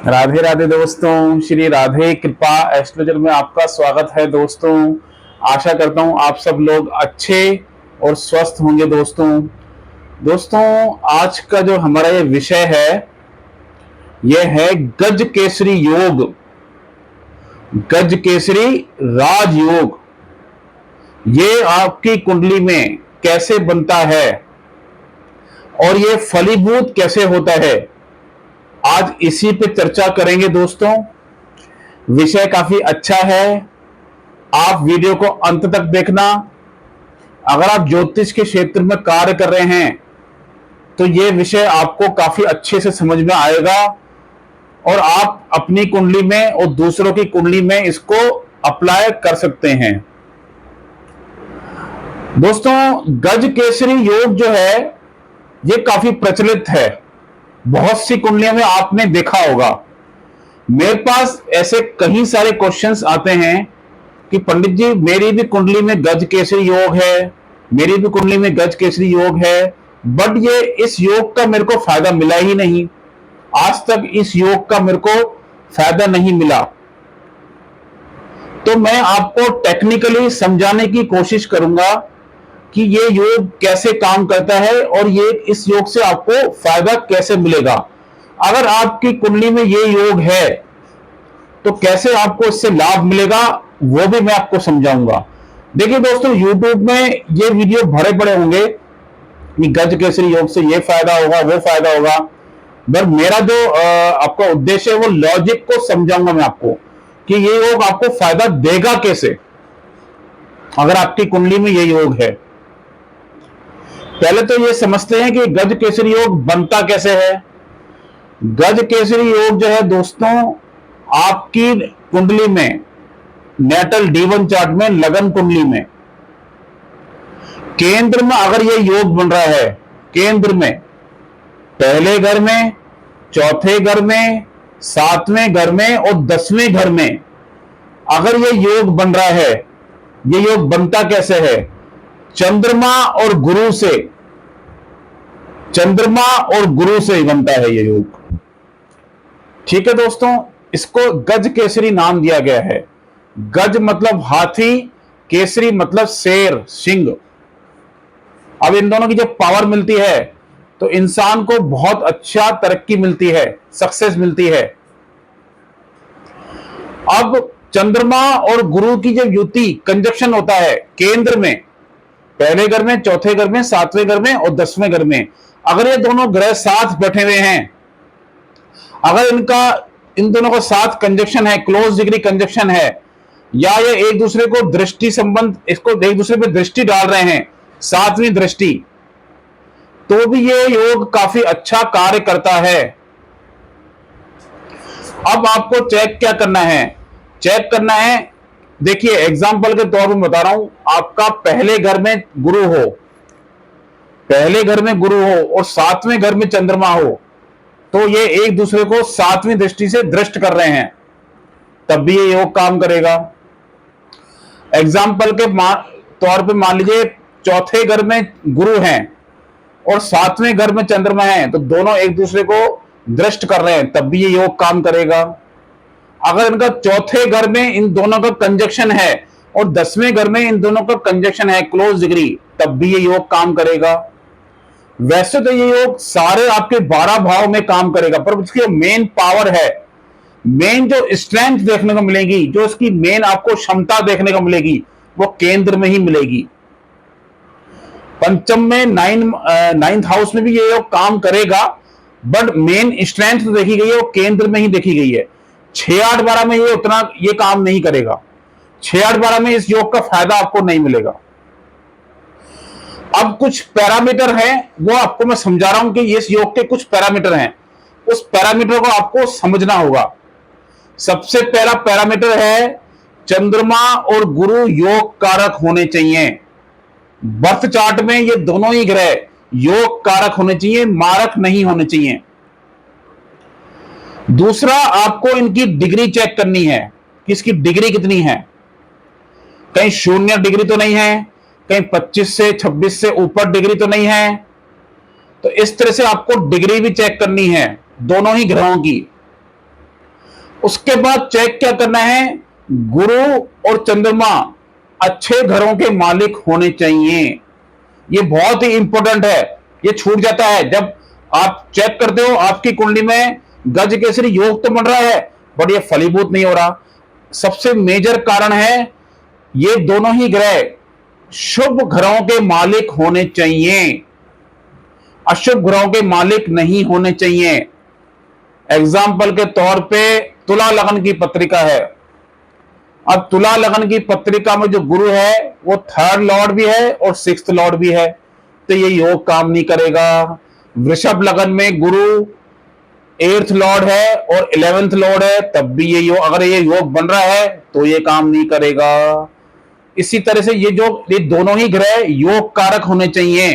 राधे राधे दोस्तों, श्री राधे कृपा एस्ट्रोलॉजर में आपका स्वागत है दोस्तों। आशा करता हूं आप सब लोग अच्छे और स्वस्थ होंगे दोस्तों। दोस्तों, आज का जो हमारा ये विषय है, यह है गज केसरी योग, गज केसरी राजयोग। ये आपकी कुंडली में कैसे बनता है और ये फलीभूत कैसे होता है, आज इसी पे चर्चा करेंगे दोस्तों। विषय काफी अच्छा है, आप वीडियो को अंत तक देखना। अगर आप ज्योतिष के क्षेत्र में कार्य कर रहे हैं तो यह विषय आपको काफी अच्छे से समझ में आएगा और आप अपनी कुंडली में और दूसरों की कुंडली में इसको अप्लाई कर सकते हैं। दोस्तों, गज केसरी योग जो है ये काफी प्रचलित है, बहुत सी कुंडलियों में आपने देखा होगा। मेरे पास ऐसे कई सारे क्वेश्चंस आते हैं कि पंडित जी मेरी भी कुंडली में गज केसरी योग है, मेरी भी कुंडली में गज केसरी योग है, बट ये इस योग का मेरे को फायदा मिला ही नहीं, आज तक इस योग का मेरे को फायदा नहीं मिला। तो मैं आपको टेक्निकली समझाने की कोशिश करूंगा कि ये योग कैसे काम करता है और ये इस योग से आपको फायदा कैसे मिलेगा। अगर आपकी कुंडली में ये योग है तो कैसे आपको इससे लाभ मिलेगा वो भी मैं आपको समझाऊंगा। देखिए दोस्तों, YouTube में ये वीडियो भरे पड़े होंगे कि गज केसरी योग से ये फायदा होगा, वो फायदा होगा, पर मेरा जो आपका उद्देश्य है वो लॉजिक को समझाऊंगा मैं आपको कि ये योग आपको फायदा देगा कैसे अगर आपकी कुंडली में ये योग है। पहले तो ये समझते हैं कि गज केसरी योग बनता कैसे है। गज केसरी योग जो है दोस्तों, आपकी कुंडली में नेटल D1 चार्ट में लगन कुंडली में केंद्र में अगर ये योग बन रहा है, केंद्र में पहले घर में, चौथे घर में, सातवें घर में और 10वें घर में अगर ये योग बन रहा है, ये योग बनता कैसे है? चंद्रमा और गुरु से, चंद्रमा और गुरु से बनता है ये योग। ठीक है दोस्तों, इसको गज केसरी नाम दिया गया है। गज मतलब हाथी, केसरी मतलब शेर, सिंह। अब इन दोनों की जब पावर मिलती है तो इंसान को बहुत अच्छा तरक्की मिलती है, सक्सेस मिलती है। अब चंद्रमा और गुरु की जब युति कंजक्शन होता है केंद्र में, पहले घर में, चौथे घर में, सातवें घर में और 10वें घर में, अगर ये दोनों ग्रह साथ बैठे हुए हैं, अगर इन दोनों का साथ कंजक्शन है, क्लोज डिग्री कंजक्शन है, या ये एक दूसरे को दृष्टि संबंध, इसको एक दूसरे पे दृष्टि डाल रहे हैं, सातवीं दृष्टि, तो भी ये योग काफी अच्छा कार्य करता है। अब आपको चेक क्या करना है? चेक करना है, देखिए एग्जांपल के तौर पर बता रहा हूं, आपका पहले घर में गुरु हो, पहले घर में गुरु हो और सातवें घर में चंद्रमा हो, तो ये एक दूसरे को सातवीं दृष्टि से दृष्ट कर रहे हैं, तब भी ये योग काम करेगा। एग्जाम्पल के तौर पे मान लीजिए चौथे घर में गुरु हैं और सातवें घर में चंद्रमा है, तो दोनों एक दूसरे को दृष्ट कर रहे हैं, तब भी ये योग काम करेगा। अगर इनका चौथे घर में इन दोनों का कंजक्शन है और 10वें घर में इन दोनों का कंजक्शन है, क्लोज डिग्री, तब भी ये योग काम करेगा। वैसे तो ये योग सारे आपके 12 भाव में काम करेगा, पर उसकी मेन पावर है, मेन जो स्ट्रेंथ देखने को मिलेगी, जो इसकी मेन आपको क्षमता देखने को मिलेगी, वो केंद्र में ही मिलेगी। पंचम में, नाइन्थ हाउस में भी ये योग काम करेगा, बट मेन स्ट्रेंथ तो देखी गई है वो केंद्र में ही देखी गई है। 6-8-12 में ये उतना ये काम नहीं करेगा, 6-8-12 में इस योग का फायदा आपको नहीं मिलेगा। अब कुछ पैरामीटर हैं, वो आपको मैं समझा रहा हूं कि इस योग के कुछ पैरामीटर हैं, उस पैरामीटर को आपको समझना होगा। सबसे पहला पैरामीटर है चंद्रमा और गुरु योग कारक होने चाहिए। बर्थ चार्ट में ये दोनों ही ग्रह योग कारक होने चाहिए, मारक नहीं होने चाहिए। दूसरा, आपको इनकी डिग्री चेक करनी है कि इसकी डिग्री कितनी है। कहीं 0 डिग्री तो नहीं है, कहीं 25 से 26 से ऊपर डिग्री तो नहीं है। तो इस तरह से आपको डिग्री भी चेक करनी है दोनों ही ग्रहों की। उसके बाद चेक क्या करना है, गुरु और चंद्रमा अच्छे घरों के मालिक होने चाहिए। ये बहुत ही इंपॉर्टेंट है, ये छूट जाता है जब आप चेक करते हो आपकी कुंडली में गज केसरी योग तो बन रहा है बट ये फलीभूत नहीं हो रहा। सबसे मेजर कारण है ये दोनों ही ग्रह शुभ ग्रहों के मालिक होने चाहिए, अशुभ ग्रहों के मालिक नहीं होने चाहिए। एग्जाम्पल के तौर पे तुला लगन की पत्रिका है। अब तुला लगन की पत्रिका में जो गुरु है वो थर्ड लॉर्ड भी है और सिक्स्थ लॉर्ड भी है, तो ये योग काम नहीं करेगा। वृषभ लगन में गुरु एट्थ लॉर्ड है और 11th लॉर्ड है, तब भी ये योग, अगर ये योग बन रहा है तो ये काम नहीं करेगा। इसी तरह से ये दोनों ही ग्रह योग कारक होने चाहिए,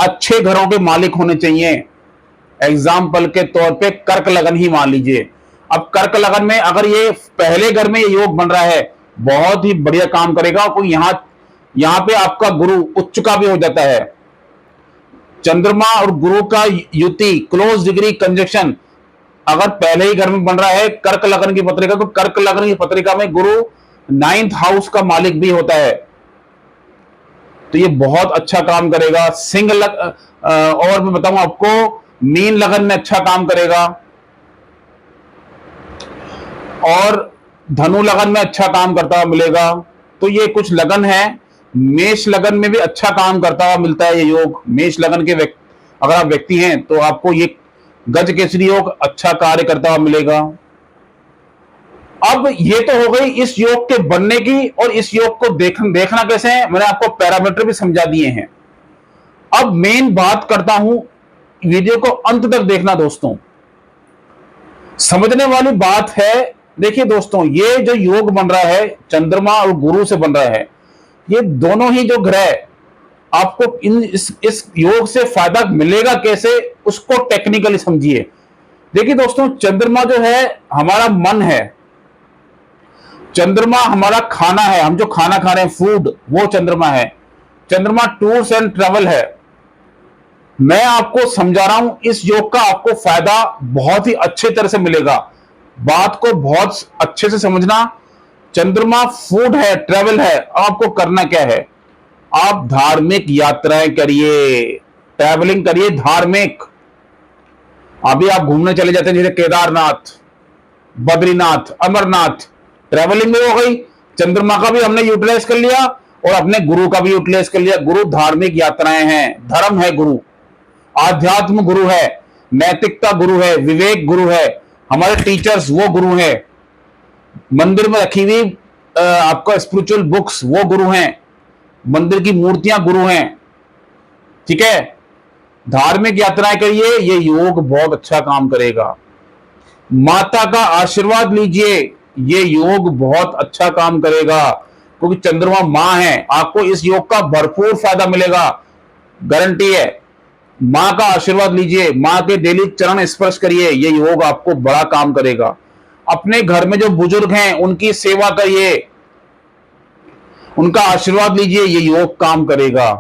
अच्छे घरों के मालिक होने चाहिए। एग्जाम्पल के तौर पे कर्क लगन ही मान लीजिए। अब कर्क लगन में अगर ये पहले घर में ये योग बन रहा है, बहुत ही बढ़िया काम करेगा। कोई यहां पे आपका गुरु उच्च का भी हो जाता है। चंद्रमा और गुरु का युति, क्लोज डिग्री कंजक्शन अगर पहले ही घर में बन रहा है कर्क लगन की पत्रिका, तो कर्क लगन की पत्रिका में गुरु 9th हाउस का मालिक भी होता है, तो ये बहुत अच्छा काम करेगा। और मैं बताऊं आपको, मीन लगन में अच्छा काम करेगा और धनु लगन में अच्छा काम करता हुआ मिलेगा। तो ये कुछ लगन है। मेष लगन में भी अच्छा काम करता हुआ मिलता है ये योग। मेष लगन के अगर आप व्यक्ति हैं तो आपको ये गज केसरी योग अच्छा कार्य करता हुआ मिलेगा। अब ये तो हो गई इस योग के बनने की, और इस योग को देखना कैसे है, मैंने आपको पैरामीटर भी समझा दिए हैं। अब मेन बात करता हूं, वीडियो को अंत तक देखना दोस्तों, समझने वाली बात है। देखिए दोस्तों, ये जो योग बन रहा है चंद्रमा और गुरु से बन रहा है, ये दोनों ही जो ग्रह आपको इस योग से फायदा मिलेगा कैसे, उसको टेक्निकली समझिए। देखिए दोस्तों, चंद्रमा जो है हमारा मन है, चंद्रमा हमारा खाना है, हम जो खाना खा रहे हैं फूड, वो चंद्रमा है। चंद्रमा टूर्स एंड ट्रेवल है। मैं आपको समझा रहा हूं, इस योग का आपको फायदा बहुत ही अच्छे तरह से मिलेगा। बात को बहुत अच्छे से समझना। चंद्रमा फूड है, ट्रेवल है। आपको करना क्या है, आप धार्मिक यात्राएं करिए, ट्रैवलिंग करिए धार्मिक। अभी आप घूमने चले जाते हैं जैसे केदारनाथ, बद्रीनाथ, अमरनाथ, ट्रैवलिंग में हो गई। चंद्रमा का भी हमने यूटिलाइज कर लिया और अपने गुरु का भी यूटिलाइज कर लिया। गुरु धार्मिक यात्राएं हैं, धर्म है गुरु, आध्यात्म गुरु है, नैतिकता गुरु है, विवेक गुरु है, हमारे टीचर्स वो गुरु हैं, मंदिर में रखी हुई आपका स्पिरिचुअल बुक्स वो गुरु हैं, मंदिर की मूर्तियां गुरु हैं। ठीक है, धार्मिक यात्राएं करिए, ये योग बहुत अच्छा काम करेगा। माता का आशीर्वाद लीजिए, ये योग बहुत अच्छा काम करेगा, क्योंकि चंद्रमा मां है। आपको इस योग का भरपूर फायदा मिलेगा, गारंटी है। मां का आशीर्वाद लीजिए, मां के डेली चरण स्पर्श करिए, ये योग आपको बड़ा काम करेगा। अपने घर में जो बुजुर्ग हैं उनकी सेवा करिए, उनका आशीर्वाद लीजिए, ये योग काम करेगा।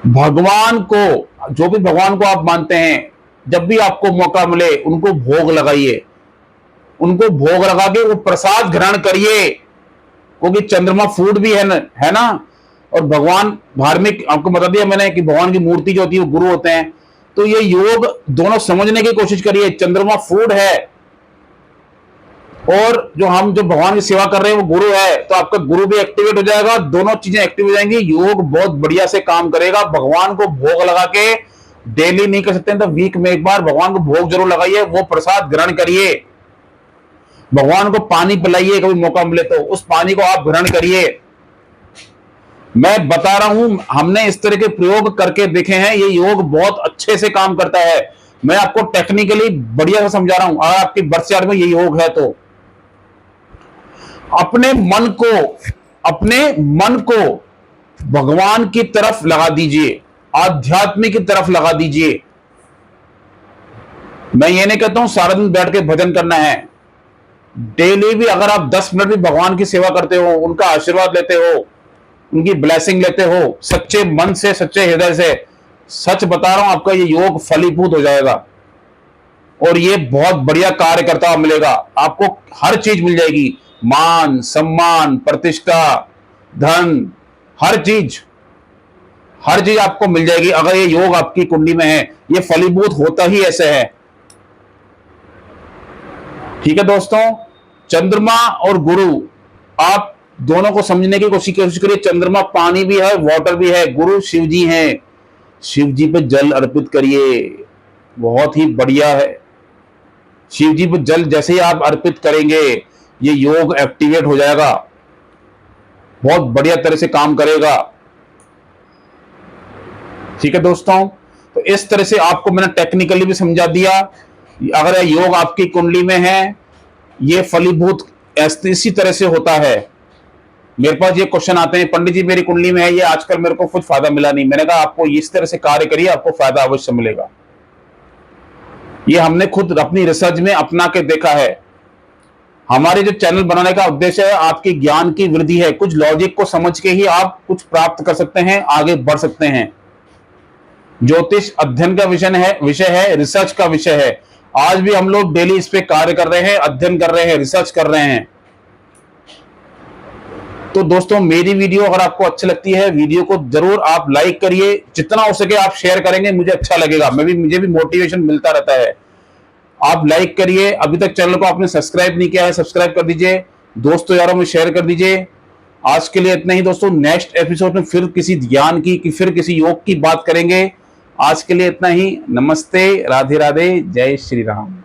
भगवान को, जो भी भगवान को आप मानते हैं, जब भी आपको मौका मिले उनको भोग लगाइए, उनको भोग लगा के वो प्रसाद ग्रहण करिए, क्योंकि चंद्रमा फूड भी है ना। और भगवान धार्मिक, आपको बता दिया मैंने कि भगवान की मूर्ति जो होती है वो गुरु होते हैं। तो ये योग दोनों समझने की कोशिश करिए। चंद्रमा फूड है और जो भगवान की सेवा कर रहे हैं वो गुरु है, तो आपका गुरु भी एक्टिवेट हो जाएगा, दोनों चीजें एक्टिव हो जाएंगी। योग बहुत बढ़िया से काम करेगा। भगवान को भोग लगा के, डेली नहीं कर सकते तो वीक में एक बार भगवान को भोग जरूर लगाइए, वो प्रसाद ग्रहण करिए। भगवान को पानी पिलाइए, कभी मौका मिले तो उस पानी को आप ग्रहण करिए। मैं बता रहा हूं, हमने इस तरह के प्रयोग करके देखे हैं, ये योग बहुत अच्छे से काम करता है। मैं आपको टेक्निकली बढ़िया से समझा रहा हूं। अगर आपकी बर्थ चार्ट में ये योग है तो अपने मन को भगवान की तरफ लगा दीजिए, आध्यात्म की तरफ लगा दीजिए। मैं ये नहीं कहता हूं सारा दिन बैठ के भजन करना है। डेली भी अगर आप 10 मिनट भी भगवान की सेवा करते हो, उनका आशीर्वाद लेते हो, उनकी ब्लेसिंग लेते हो, सच्चे मन से, सच्चे हृदय से, सच बता रहा हूं आपका ये योग फलीभूत हो जाएगा। और ये बहुत बढ़िया कार्य करता हुआ मिलेगा। आपको हर चीज मिल जाएगी, मान सम्मान प्रतिष्ठा धन, हर चीज आपको मिल जाएगी अगर ये योग आपकी कुंडली में है। ये फलीभूत होता ही ऐसे है। ठीक है दोस्तों, चंद्रमा और गुरु, आप दोनों को समझने की कोशिश करिए। चंद्रमा पानी भी है, वाटर भी है, गुरु शिव जी हैं। शिव जी पे जल अर्पित करिए, बहुत ही बढ़िया है। शिव जी पे जल जैसे ही आप अर्पित करेंगे ये योग एक्टिवेट हो जाएगा, बहुत बढ़िया तरह से काम करेगा। ठीक है दोस्तों, तो इस तरह से आपको मैंने टेक्निकली भी समझा दिया। अगर यह योग आपकी कुंडली में है, ये फलीभूत इसी तरह से होता है। मेरे पास ये क्वेश्चन आते हैं, पंडित जी मेरी कुंडली में है ये, आजकल मेरे को कुछ फायदा मिला नहीं। मैंने कहा आपको इस तरह से कार्य करिए, आपको फायदा अवश्य मिलेगा। ये हमने खुद अपनी रिसर्च में अपना के देखा है। हमारे जो चैनल बनाने का उद्देश्य है आपके ज्ञान की वृद्धि है। कुछ लॉजिक को समझ के ही आप कुछ प्राप्त कर सकते हैं, आगे बढ़ सकते हैं। ज्योतिष अध्ययन का विषय है, रिसर्च का विषय है। आज भी हम लोग डेली इस पे कार्य कर रहे हैं, अध्ययन कर रहे हैं, रिसर्च कर रहे हैं। तो दोस्तों मेरी वीडियो अगर आपको अच्छी लगती है, वीडियो को जरूर आप लाइक करिए, जितना हो सके आप शेयर करेंगे, मुझे अच्छा लगेगा। मुझे भी मोटिवेशन मिलता रहता है। आप लाइक करिए, अभी तक चैनल को आपने सब्सक्राइब नहीं किया है सब्सक्राइब कर दीजिए, दोस्तों यारों में शेयर कर दीजिए। आज के लिए इतना ही दोस्तों, नेक्स्ट एपिसोड में फिर किसी ज्ञान की फिर किसी योग की बात करेंगे। आज के लिए इतना ही, नमस्ते, राधे राधे, जय श्री राम।